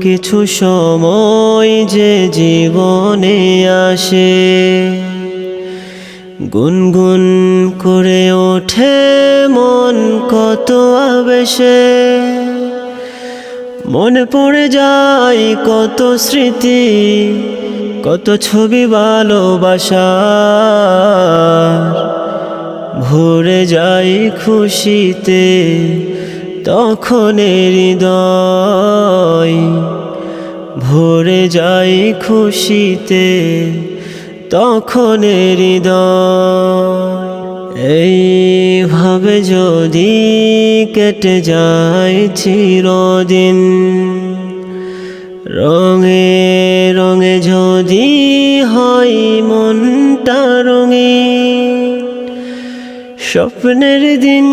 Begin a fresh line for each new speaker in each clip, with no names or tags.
কিছু সময় যে জীবনে আসে, গুনগুন করে ওঠে মন কত আবেশে। মনে পড়ে যায় কত স্মৃতি, কত ছবি ভালোবাসার। ভরে যাই খুশিতে তখন হৃদয়, ভরে যাই খুশিতে তখন হৃদয়। এইভাবে যদি কেটে যায় চিরদিন, রঙে রঙে যদি হয় মনটা রঙিন, স্বপ্নের দিন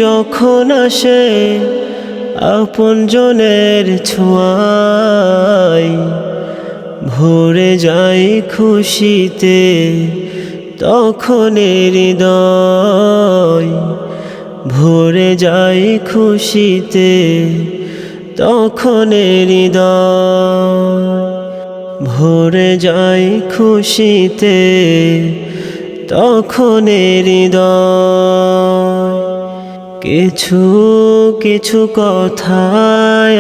যখন আসে আপনজনের ছোঁয়ায়, ভরে যাই খুশিতে তখন হৃদয়, ভরে যাই খুশিতে তখন হৃদয়, ভরে যাই খুশিতে তখন হৃদয়। কিছু কিছু কথা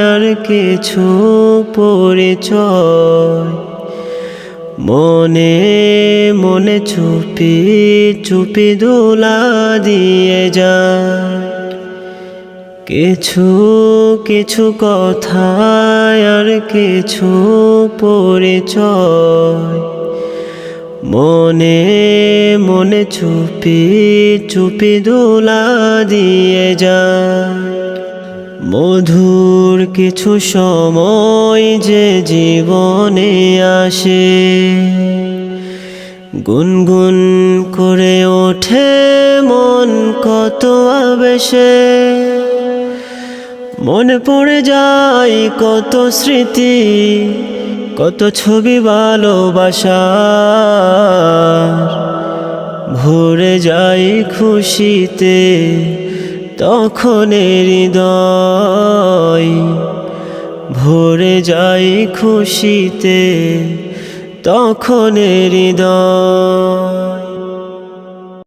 আর কিছু পরিচয়, মনে মনে চুপি চুপি দোলা দিয়ে যায়। কিছু কিছু কথা আর কিছু পরিচয়, মনে মনে চুপি চুপি দোলা দিয়ে যায়। মধুর কিছু সময় যে জীবনে আসে, গুনগুন করে ওঠে মন কত আবেশে। মনে পড়ে যায় কত স্মৃতি, কত ছবি ভালোবাসার। ভরে যাই খুশিতে তখন হৃদয়, ভরে যাই খুশিতে তখন হৃদয়।